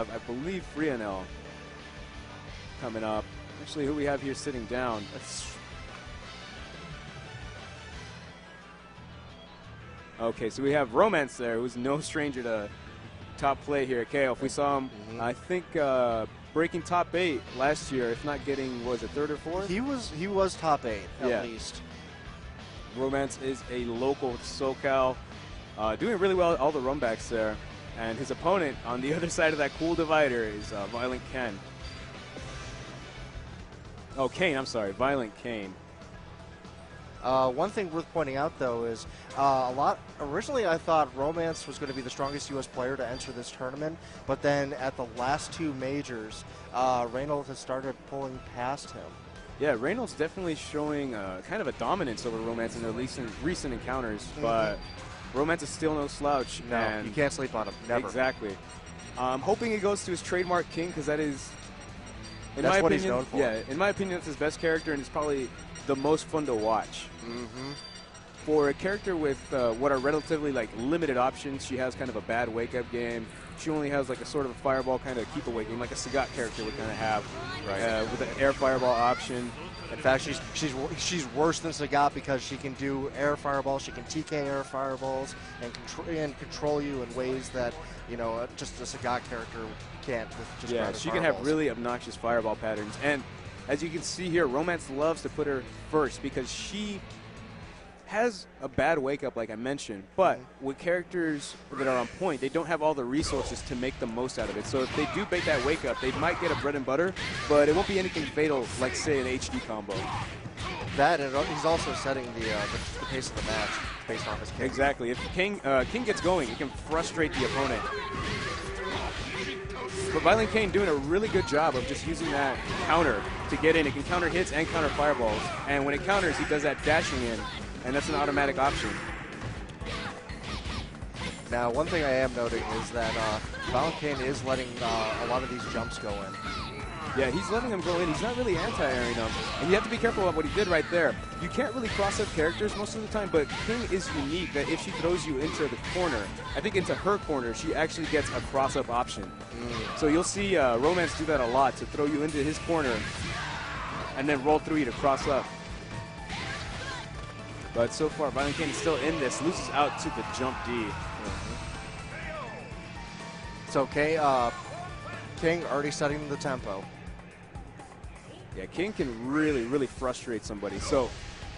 I believe Frianel coming up. Actually, who we have here sitting down. Okay, so we have Romance there, who's no stranger to top play here at KO. If we saw him, I think breaking top 8 last year, if not getting, was it 3rd or 4th? He was top 8 at least. Romance is a local SoCal, doing really well at all the runbacks there. And his opponent on the other side of that cool divider is Violent Ken. Oh, Kain, I'm sorry, Violent Kain. One thing worth pointing out, though, is originally I thought Romance was going to be the strongest U.S. player to enter this tournament, but then at the last 2 majors, Reynolds has started pulling past him. Yeah, Reynolds definitely showing kind of a dominance over Romance in their recent encounters, but Romance is still no slouch. No, and you can't sleep on him. Never. Exactly. I'm hoping he goes to his trademark King, because that is, in that's my what opinion, he's known for. Yeah, in my opinion, that's his best character, and it's probably the most fun to watch. For a character with what are relatively limited options, she has kind of a bad wake-up game. She only has a sort of a fireball kind of keep-away game, like a Sagat character would kind of have, with an air fireball option. In fact, she's worse than Sagat because she can do air fireballs, she can TK air fireballs, and control you in ways that just a Sagat character can't. With just she can fireballs. have really obnoxious fireball patterns, and as you can see here, Romance loves to put her first because she has a bad wake-up, like I mentioned, but with characters that are on point, they don't have all the resources to make the most out of it. So if they do bait that wake-up, they might get a bread and butter, but it won't be anything fatal like, say, an HD combo. That, and he's also setting the pace of the match based on his King. Exactly. If King gets going, it can frustrate the opponent. But Violent Kain doing a really good job of just using that counter to get in. It can counter hits and counter fireballs, and when it counters, he does that dashing in. And that's an automatic option. Now, one thing I am noting is that Violent Kain is letting a lot of these jumps go in. Yeah, he's letting them go in. He's not really anti-airing them. And you have to be careful about what he did right there. You can't really cross-up characters most of the time, but King is unique that if she throws you into the corner, I think into her corner, she actually gets a cross-up option. So you'll see Romance do that a lot, to throw you into his corner and then roll through you to cross up. But so far, Violent Kain is still in this, loses out to the jump D. So King already setting the tempo. Yeah, King can really, really frustrate somebody. So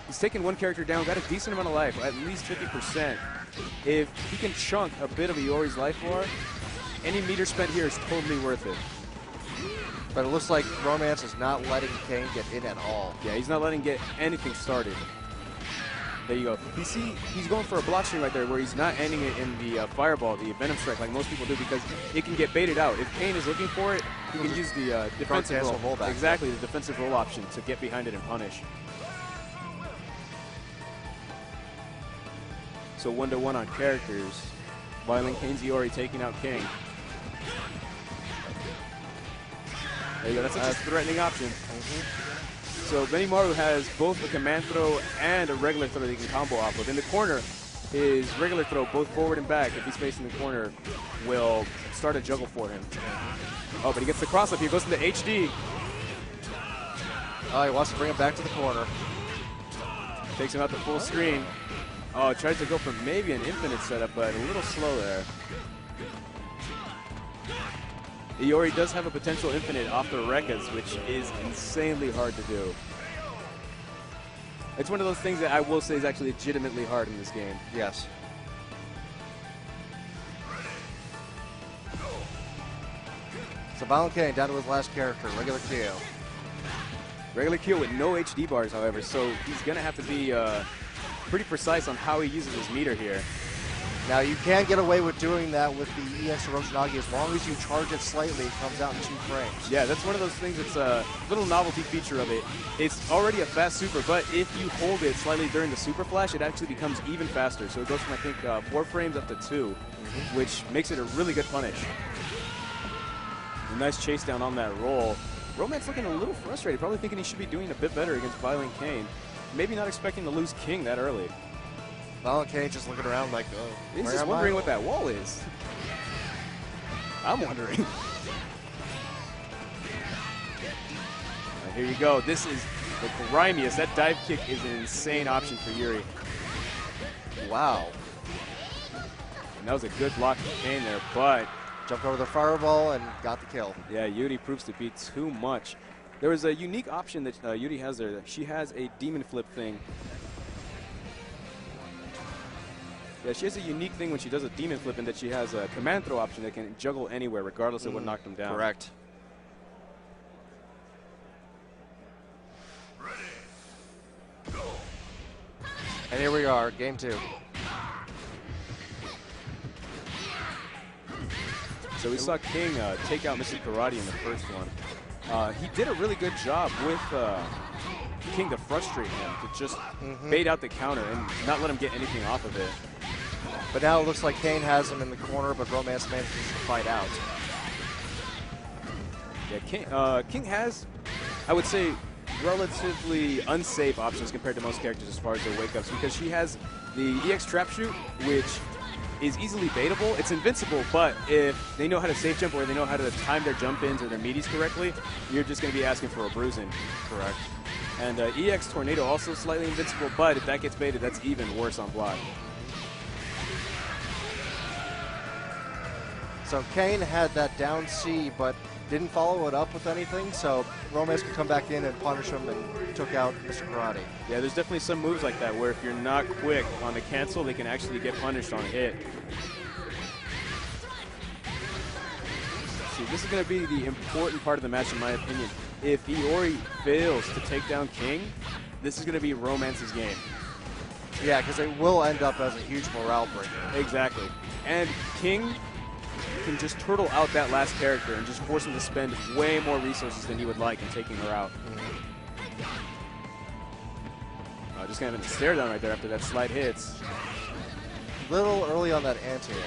he's taken one character down, got a decent amount of life, at least 50%. If he can chunk a bit of Iori's life bar, any meter spent here is totally worth it. But it looks like Romance is not letting Kain get in at all. Yeah, he's not letting get anything started. There you go. You see, he's going for a block string right there where he's not ending it in the fireball, the Venom Strike, like most people do, because it can get baited out. If Kain is looking for it, he can use the defensive roll. Exactly, the defensive roll option to get behind it and punish. So 1-to-1 on characters. Violent Kain's Iori taking out King. There you go. That's a threatening option. So Benimaru has both a command throw and a regular throw that he can combo off of. In the corner, his regular throw, both forward and back, if he's facing the corner, will start a juggle for him. Oh, but he gets the cross up here, goes into HD. Oh, he wants to bring him back to the corner. Takes him out the full screen. Oh, tries to go for maybe an infinite setup, but a little slow there. Iori does have a potential infinite off the Rekkas, which is insanely hard to do. It's one of those things that I will say is actually legitimately hard in this game. Yes. So Violent Kain down to his last character, regular Kyo. Regular Kyo with no HD bars, however, so he's going to have to be pretty precise on how he uses his meter here. Now, you can get away with doing that with the EX Roshinagi as long as you charge it slightly. It comes out in 2 frames. Yeah, that's one of those things that's a little novelty feature of it. It's already a fast super, but if you hold it slightly during the super flash, it actually becomes even faster. So it goes from, I think, 4 frames up to 2, which makes it a really good punish. A nice chase down on that roll. Romance looking a little frustrated, probably thinking he should be doing a bit better against Violent Kain. Maybe not expecting to lose King that early. Violent Kain just looking around like, oh, he's just wondering what that wall is. I'm wondering. Here you go. This is the grimiest. That dive kick is an insane option for Yuri. Wow. And that was a good block from Kain there, but jumped over the fireball and got the kill. Yeah, Yuri proves to be too much. There was a unique option that Yuri has there. She has a demon flip thing. Yeah, she has a unique thing when she does a demon flip, in that she has a command throw option that can juggle anywhere regardless of what knocked him down. Correct. And here we are, game 2. So we saw King take out Mr. Karate in the first one. He did a really good job with King to frustrate him, to just bait out the counter and not let him get anything off of it. But now it looks like Kain has him in the corner, but Romance manages to fight out. Yeah, King has, I would say, relatively unsafe options compared to most characters as far as their wake-ups, because she has the EX trap shoot, which is easily baitable. It's invincible, but if they know how to safe jump or they know how to time their jump ins or their meaties correctly, you're just going to be asking for a bruising. Correct. And EX Tornado also slightly invincible, but if that gets baited, that's even worse on block. So Kain had that down C, but didn't follow it up with anything, so Romance could come back in and punish him and took out Mr. Karate. Yeah, there's definitely some moves like that where if you're not quick on the cancel, they can actually get punished on hit. See, this is going to be the important part of the match in my opinion. If Iori fails to take down King, this is going to be Romance's game. Yeah, because it will end up as a huge morale breaker. Exactly. And King can just turtle out that last character and just force him to spend way more resources than he would like in taking her out. Just kind of a stare down right there after that slide hits. Little early on that anti-air.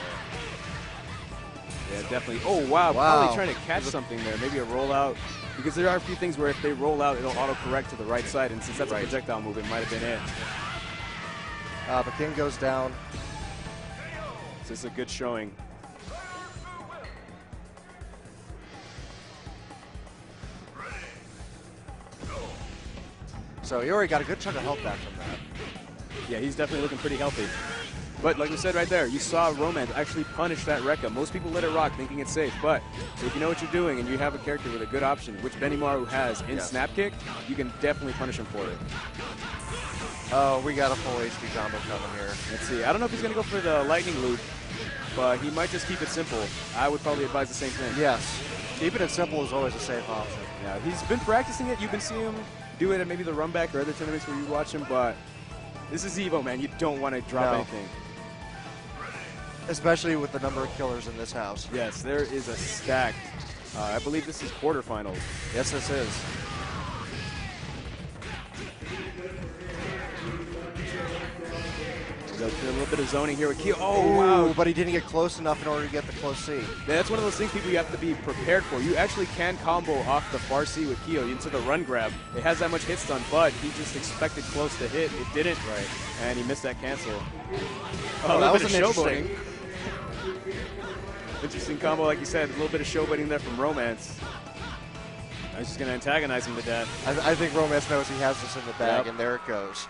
Yeah, definitely. Oh, wow. Probably trying to catch something there. Maybe a rollout. Because there are a few things where if they roll out, it'll auto-correct to the right side. And since that's a projectile move, it might have been it. But King goes down. So this is a good showing. So he already got a good chunk of health back from that. Yeah, he's definitely looking pretty healthy. But like we said right there, you saw Romance actually punish that Rekka. Most people let it rock thinking it's safe, but if you know what you're doing and you have a character with a good option, which Benimaru has in Snap Kick, you can definitely punish him for it. Oh, we got a full HP combo coming here. Let's see. I don't know if he's going to go for the lightning loop, but he might just keep it simple. I would probably advise the same thing. Yes. Keeping it simple is always a safe option. Yeah, he's been practicing it. You've been seeing him do it at maybe the run back or other tournaments where you watch him, but this is EVO, man. You don't want to drop anything. Especially with the number of killers in this house. Yes, there is a stack. I believe this is quarterfinals. Yes, this is. A little bit of zoning here with Kyo. Oh, wow. But he didn't get close enough in order to get the close C. Yeah, that's one of those things people you have to be prepared for. You actually can combo off the far C with Kyo into the run grab. It has that much hit stun, but he just expected close to hit. It didn't. Right. And he missed that cancel. Oh, that was an interesting. Interesting combo, like you said. A little bit of showboating there from Romance. I was just going to antagonize him to death. I think Romance knows he has this in the bag, and there it goes.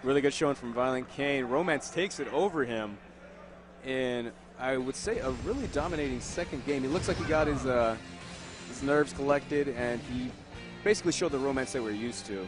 Really good showing from Violent Kain. Romance takes it over him in, I would say, a really dominating second game. He looks like he got his nerves collected, and he basically showed the Romance that we're used to.